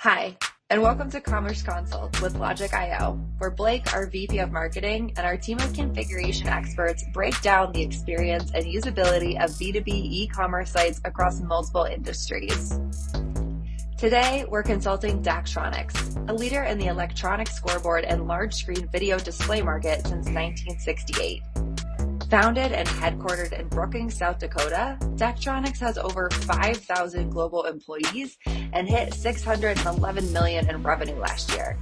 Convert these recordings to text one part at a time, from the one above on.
Hi, and welcome to Commerce Consult with Logik.ai, where Blake, our VP of Marketing, and our team of configuration experts break down the experience and usability of B2B e-commerce sites across multiple industries. Today, we're consulting Daktronics, a leader in the electronic scoreboard and large-screen video display market since 1968. Founded and headquartered in Brookings, South Dakota, Daktronics has over 5,000 global employees and hit $611 million in revenue last year.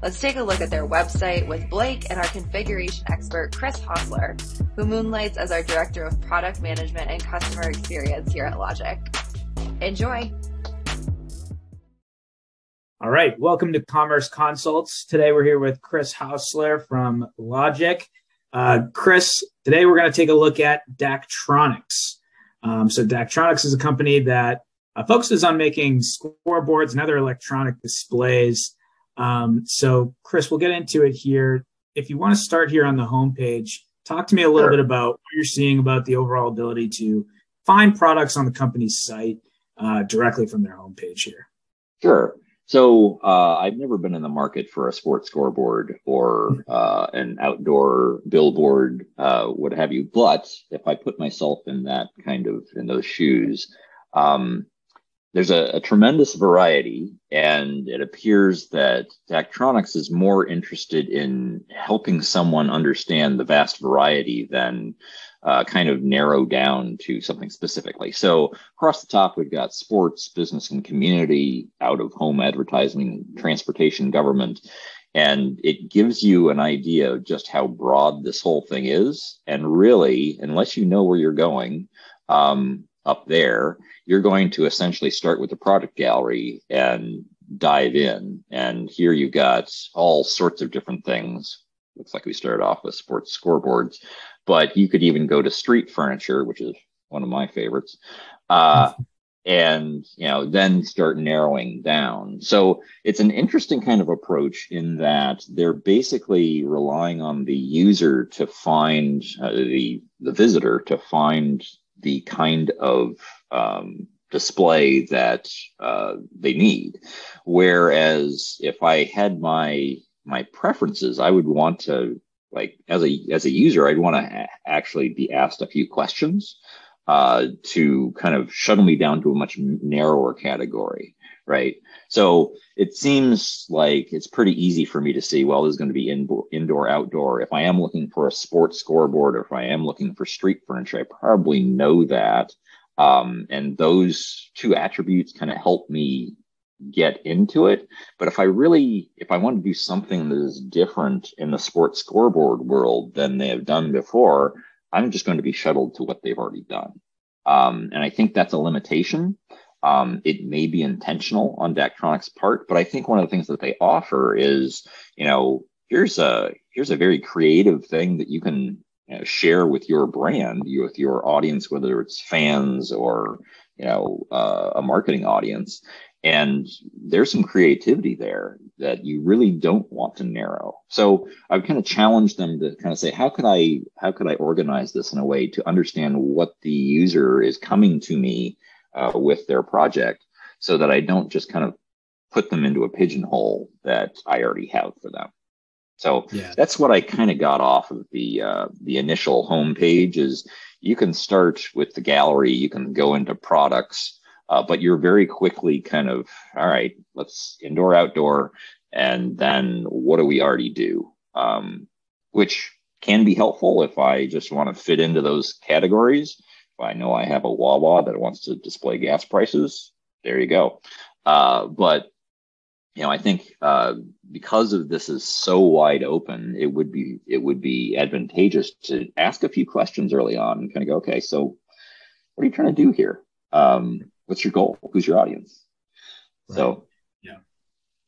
Let's take a look at their website with Blake and our configuration expert, Chris Hostler, who moonlights as our Director of Product Management and Customer Experience here at Logik. Enjoy. All right, welcome to Commerce Consults. Today we're here with Chris Hostler from Logik. Chris, today we're going to take a look at Daktronics. So Daktronics is a company that focuses on making scoreboards and other electronic displays. So Chris, we'll get into it here. If you want to start here on the homepage, talk to me a little bit about what you're seeing about the overall ability to find products on the company's site directly from their homepage here. Sure. So I've never been in the market for a sports scoreboard or an outdoor billboard, what have you. But if I put myself in those shoes, there's a tremendous variety, and it appears that Daktronics is more interested in helping someone understand the vast variety than kind of narrow down to something specifically. So across the top, we've got sports, business and community, out-of-home advertising, transportation, government, and it gives you an idea of just how broad this whole thing is. And really, unless you know where you're going up there, you're going to essentially start with the product gallery and dive in. And here you've got all sorts of different things. Looks like we started off with sports scoreboards, but you could even go to street furniture, which is one of my favorites, and then start narrowing down. So it's an interesting kind of approach in that they're basically relying on the user to find the visitor to find the kind of display that they need. Whereas if I had my preferences, I would want to, like, as a user, I'd want to actually be asked a few questions to kind of shuttle me down to a much narrower category, right? So it seems like it's pretty easy for me to see, well, this is going to be indoor, outdoor. If I am looking for a sports scoreboard, or if I am looking for street furniture, I probably know that. And those two attributes kind of help me get into it. But if I want to do something that is different in the sports scoreboard world than they have done before, I'm just going to be shuttled to what they've already done. And I think that's a limitation. It may be intentional on Daktronics' part, but I think one of the things that they offer is, here's a very creative thing that you can share with your brand, with your audience, whether it's fans or, a marketing audience. And there's some creativity there that you really don't want to narrow. So I've kind of challenged them to kind of say, how could I organize this in a way to understand what the user is coming to me with their project, so that I don't just kind of put them into a pigeonhole that I already have for them. So That's what I kind of got off of the initial homepage. Is you can start with the gallery, you can go into products, but you're very quickly kind of, all right, let's indoor, outdoor, and then what do we already do? Which can be helpful if I just want to fit into those categories. If I know I have a Wawa that wants to display gas prices, there you go. But I think because of this is so wide open, it would be advantageous to ask a few questions early on and kind of go, okay, so what are you trying to do here? What's your goal? Who's your audience? Right. So, yeah,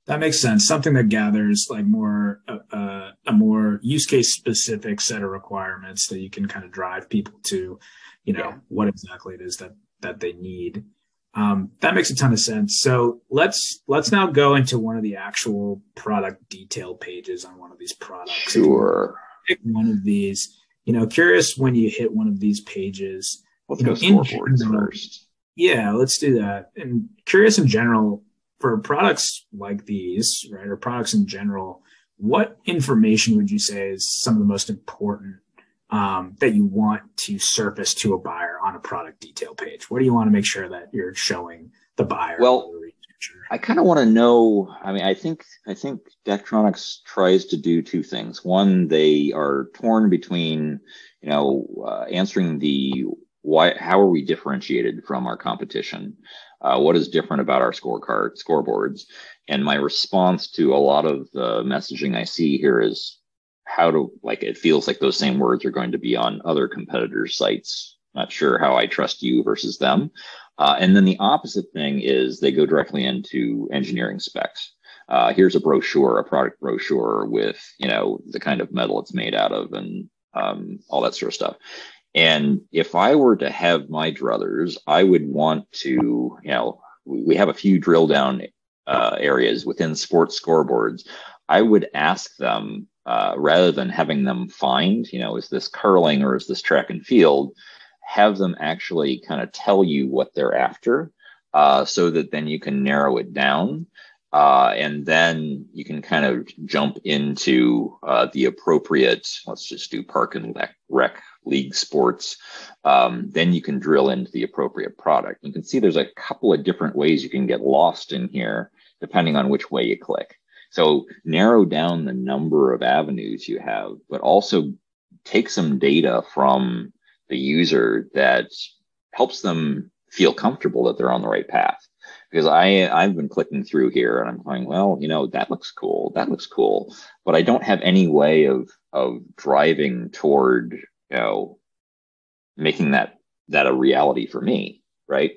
that makes sense. Something that gathers like a more use case specific set of requirements that you can kind of drive people to, what exactly it is that they need. That makes a ton of sense. So let's now go into one of the actual product detail pages on one of these products. Sure. Pick one of these. Curious when you hit one of these pages. Let's go scoreboards first. Yeah, let's do that. And curious in general for products like these, right, or products in general, what information would you say is some of the most important that you want to surface to a buyer on a product detail page? What do you want to make sure that you're showing the buyer? Well, I kind of want to know. I mean, I think Daktronics tries to do two things. One, they are torn between, answering the why, how are we differentiated from our competition? What is different about our scoreboards? And my response to a lot of the messaging I see here is it feels like those same words are going to be on other competitors' sites. Not sure how I trust you versus them. And then the opposite thing is they go directly into engineering specs. Here's a brochure, a product brochure with, the kind of metal it's made out of and all that sort of stuff. And if I were to have my druthers, I would want to, we have a few drill down areas within sports scoreboards. I would ask them, rather than having them find, is this curling or is this track and field, have them actually kind of tell you what they're after, so that then you can narrow it down. And then you can kind of jump into the appropriate, let's just do park and rec league sports. Then you can drill into the appropriate product. You can see there's a couple of different ways you can get lost in here, depending on which way you click. So narrow down the number of avenues you have, but also take some data from the user that helps them feel comfortable that they're on the right path. Because I've been clicking through here and I'm going, well, that looks cool. That looks cool. But I don't have any way of driving toward, making that a reality for me. Right.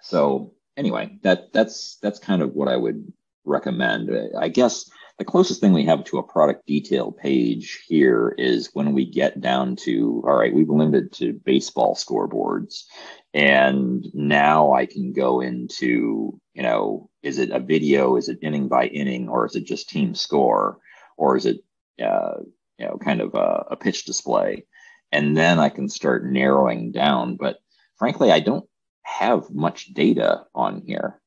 So anyway, that's kind of what I would recommend. I guess the closest thing we have to a product detail page here is when we get down to, all right, we've limited to baseball scoreboards. And now I can go into, is it a video? Is it inning by inning? Or is it just team score? Or is it, kind of a pitch display? And then I can start narrowing down. But frankly, I don't have much data on here,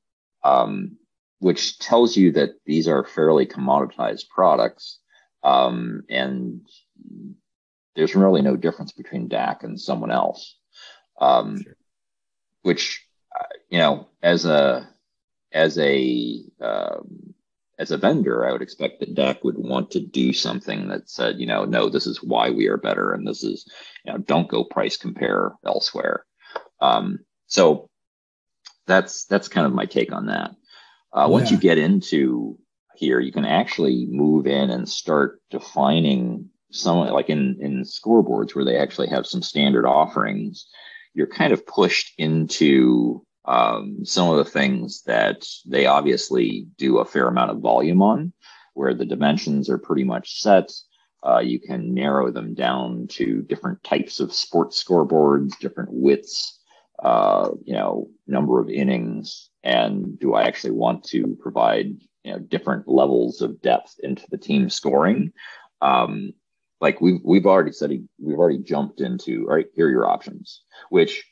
which tells you that these are fairly commoditized products. And there's really no difference between DAC and someone else. Sure. Which, as a vendor, I would expect that DAC would want to do something that said, no, this is why we are better. And this is, don't go price compare elsewhere. So that's kind of my take on that. Once you get into here, you can actually move in and start defining some, like in scoreboards where they actually have some standard offerings. You're kind of pushed into some of the things that they obviously do a fair amount of volume on, where the dimensions are pretty much set. You can narrow them down to different types of sports scoreboards, different widths, number of innings, and do I actually want to provide different levels of depth into the team scoring? Like we've already jumped into, all right, here are your options, which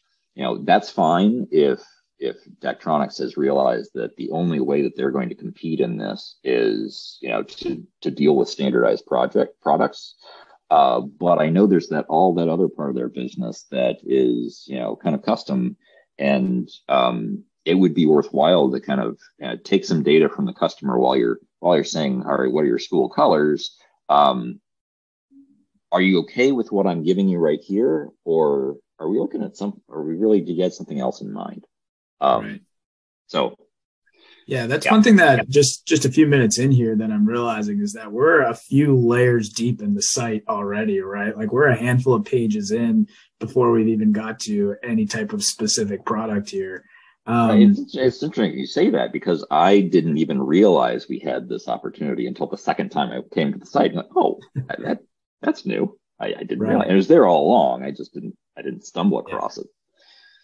that's fine if Daktronics has realized that the only way that they're going to compete in this is to deal with standardized products. But I know there's all that other part of their business that is, kind of custom, and it would be worthwhile to kind of take some data from the customer while you're saying, all right, what are your school colors? Are you okay with what I'm giving you right here, or are we looking at did you have something else in mind? Right. So. Yeah, that's one thing that just a few minutes in here that I'm realizing is that we're a few layers deep in the site already, right? Like we're a handful of pages in before we've even got to any type of specific product here. It's interesting you say that, because I didn't even realize we had this opportunity until the second time I came to the site. And like, oh, that's new. I didn't realize it was there all along. I didn't stumble across it.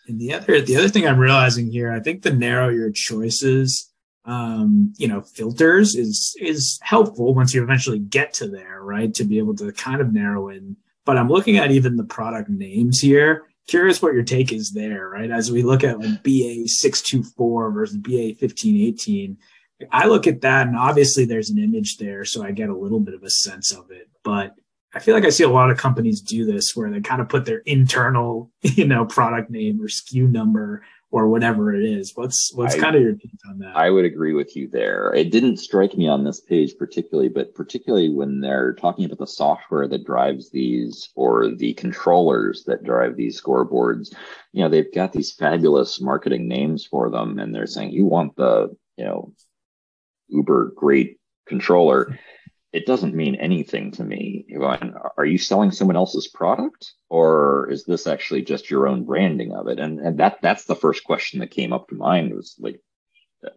And the other thing I'm realizing here, I think the narrow your choices, filters is helpful once you eventually get to there, right? To be able to kind of narrow in. But I'm looking at even the product names here. curious what your take is there, right? As we look at like BA 624 versus BA 1518, I look at that and obviously there's an image there, so I get a little bit of a sense of it. But I feel like I see a lot of companies do this where they kind of put their internal, product name or SKU number or whatever it is. What's kind of your take on that? I would agree with you there. It didn't strike me on this page particularly, but particularly when they're talking about the software that drives these or the controllers that drive these scoreboards, they've got these fabulous marketing names for them. And they're saying, you want the, uber great controller. It doesn't mean anything to me. Are you selling someone else's product, or is this actually just your own branding of it? And that's the first question that came up to mind was like,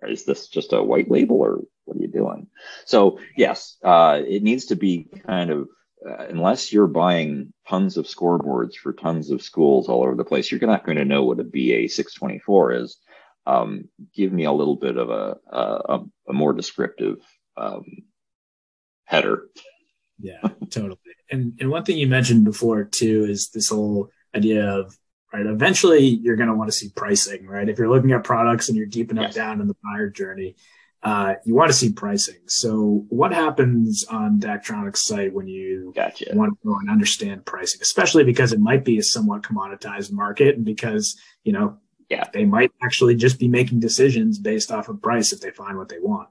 is this just a white label or what are you doing? So yes, it needs to be kind of, unless you're buying tons of scoreboards for tons of schools all over the place, you're not going to know what a BA 624 is. Give me a little bit of a more descriptive header. Yeah, totally. And one thing you mentioned before too is this whole idea of, right, eventually you're going to want to see pricing, right? If you're looking at products and you're deep enough down in the buyer journey, you want to see pricing. So what happens on Daktronics' site when you want to go and understand pricing, especially because it might be a somewhat commoditized market and because, they might actually just be making decisions based off of price if they find what they want.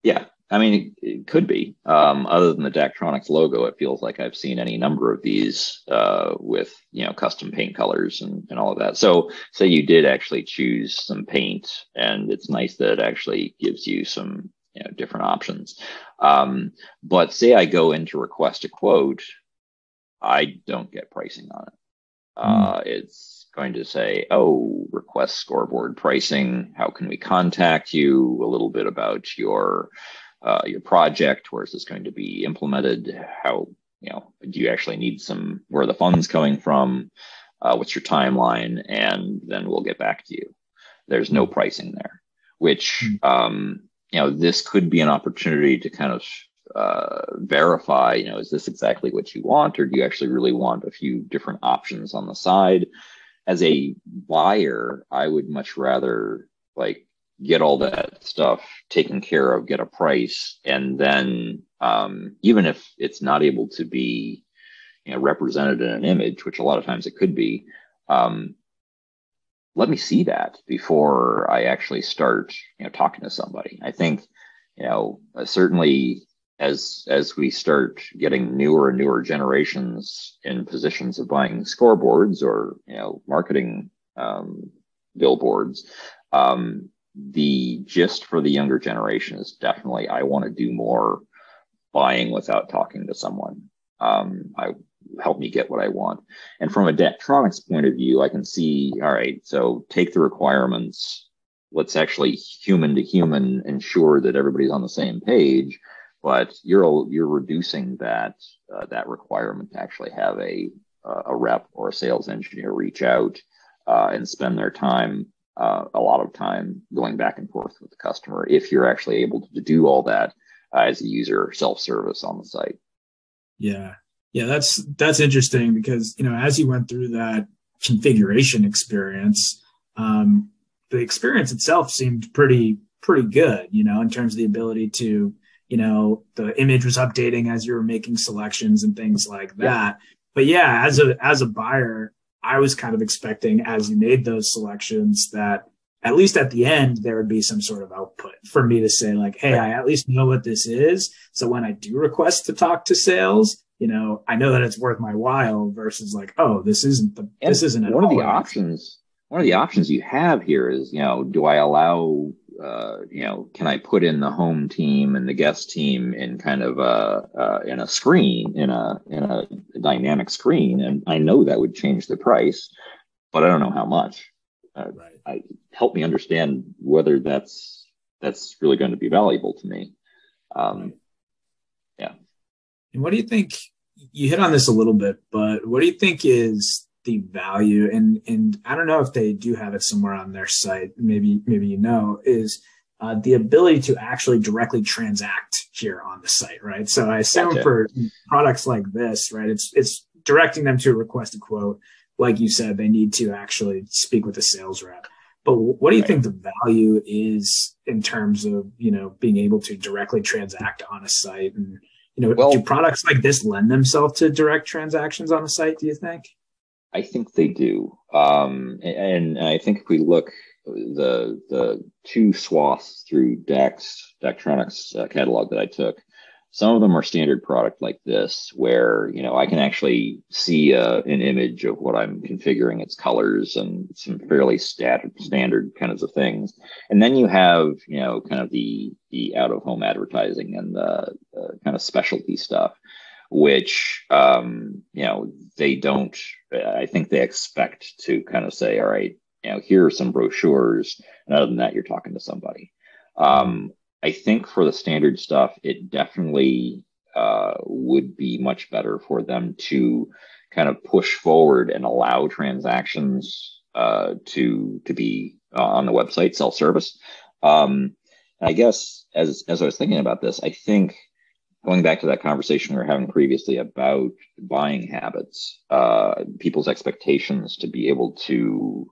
Yeah. I mean, it could be. Other than the Daktronics logo, it feels like I've seen any number of these with, custom paint colors and all of that. So say you did actually choose some paint, and it's nice that it actually gives you some, different options. But say I go in to request a quote, I don't get pricing on it. It's going to say, request scoreboard pricing. How can we contact you? A little bit about your project. Where is this going to be implemented? How, do you actually need where are the funds coming from? What's your timeline? And then we'll get back to you. There's no pricing there, which, this could be an opportunity to kind of verify, is this exactly what you want? Or do you actually really want a few different options on the side? As a buyer, I would much rather get all that stuff taken care of, get a price, and then even if it's not able to be represented in an image, which a lot of times it could be, let me see that before I actually start talking to somebody. I think certainly as we start getting newer and newer generations in positions of buying scoreboards or marketing billboards, the gist for the younger generation is definitely, I want to do more buying without talking to someone. Help me get what I want. And from a Daktronics point of view, I can see, all right, so take the requirements. Let's actually human to human ensure that everybody's on the same page. But you're reducing that requirement to actually have a rep or a sales engineer reach out and spend their time, a lot of time, going back and forth with the customer, if you're actually able to do all that as a user self-service on the site. Yeah, that's interesting because as you went through that configuration experience, the experience itself seemed pretty good, in terms of the ability to. The image was updating as you were making selections and things like that. But yeah, as a buyer, I was kind of expecting as you made those selections that at least at the end, there would be some sort of output for me to say like, hey, I at least know what this is. So when I do request to talk to sales, I know that it's worth my while versus like, this isn't one of the options. One of the options you have here is, do I allow can I put in the home team and the guest team in kind of in a screen, in a dynamic screen? And I know that would change the price, but I don't know how much. Help me understand whether that's really going to be valuable to me. Yeah. And what do you think? You hit on this a little bit, but what do you think is the value? And I don't know if they do have it somewhere on their site. Maybe is the ability to actually directly transact here on the site, right? So I assume for products like this, right, it's directing them to request a quote. like you said, they need to actually speak with a sales rep. But what do you think the value is in terms of, being able to directly transact on a site? And, do products like this lend themselves to direct transactions on a site, do you think? I think they do. And I think if we look the two swaths through Daktronics catalog that I took, some of them are standard product like this, where, I can actually see an image of what I'm configuring, its colors and some fairly standard kinds of things. And then you have, kind of the out of home advertising and the kind of specialty stuff, which, they don't, I think they expect to kind of say, all right, here are some brochures. And other than that, you're talking to somebody. I think for the standard stuff, it definitely would be much better for them to kind of push forward and allow transactions to be on the website, self-service. I guess as I was thinking about this, I think going back to that conversation we were having previously about buying habits, people's expectations to be able to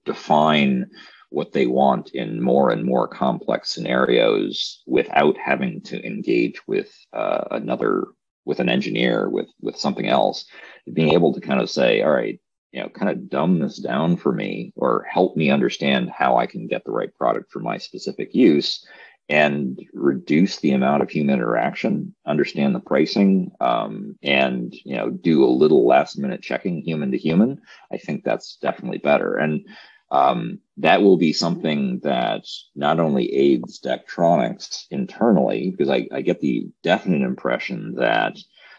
define what they want in more and more complex scenarios without having to engage with with an engineer, with something else, being able to kind of say, all right, kind of dumb this down for me, or help me understand how I can get the right product for my specific use, and reduce the amount of human interaction, understand the pricing, and do a little last minute checking human to human. I think that's definitely better. And that will be something that not only aids Daktronics internally, because I get the definite impression that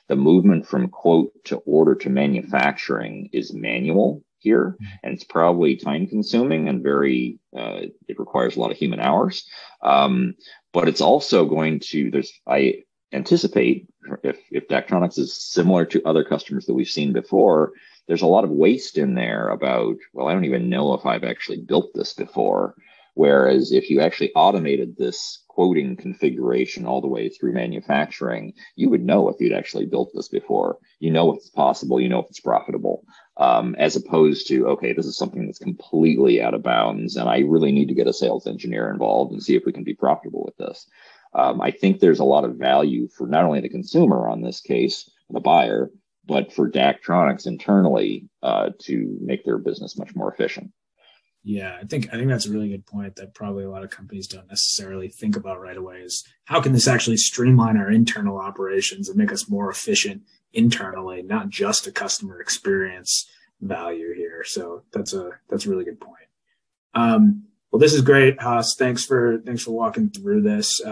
the movement from quote to order to manufacturing is manual here, and it's probably time consuming and it requires a lot of human hours. But it's also going to, I anticipate if Daktronics is similar to other customers that we've seen before, there's a lot of waste in there about, well, I don't even know if I've actually built this before. Whereas if you actually automated this quoting configuration all the way through manufacturing, you would know if you'd actually built this before. You know if it's possible, if it's profitable, as opposed to, okay, this is something that's completely out of bounds, and I really need to get a sales engineer involved and see if we can be profitable with this. I think there's a lot of value for not only the consumer on this case, the buyer, but for Daktronics internally to make their business much more efficient. Yeah, I think that's a really good point that probably a lot of companies don't necessarily think about right away, is how can this actually streamline our internal operations and make us more efficient internally, not just a customer experience value here. So that's a really good point. Well, this is great, Haas. Thanks for walking through this.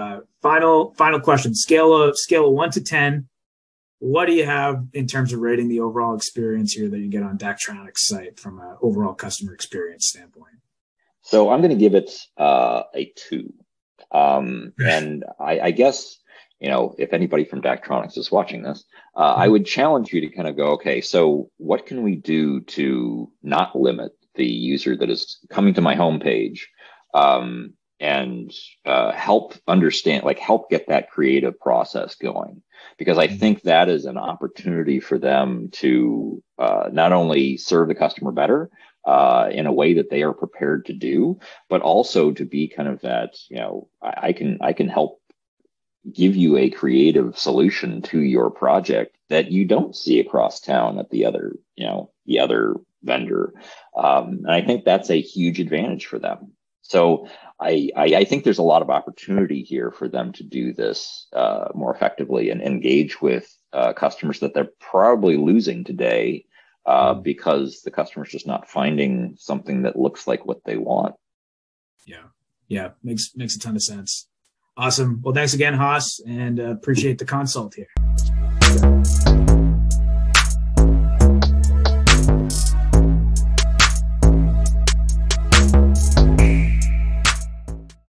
Final question. Scale of 1 to 10. What do you have in terms of rating the overall experience here that you get on Daktronics site from an overall customer experience standpoint? So I'm going to give it a 2. And I guess, if anybody from Daktronics is watching this, I would challenge you to kind of go, okay, so what can we do to not limit the user that is coming to my homepage, and help understand, help get that creative process going? Because I think that is an opportunity for them to not only serve the customer better in a way that they are prepared to do, but also to be kind of that, I can help give you a creative solution to your project that you don't see across town at the other vendor. And I think that's a huge advantage for them. So I think there's a lot of opportunity here for them to do this more effectively and engage with customers that they're probably losing today because the customer's just not finding something that looks like what they want. Yeah, makes a ton of sense. Awesome. Well, thanks again, Haas, and appreciate the consult here.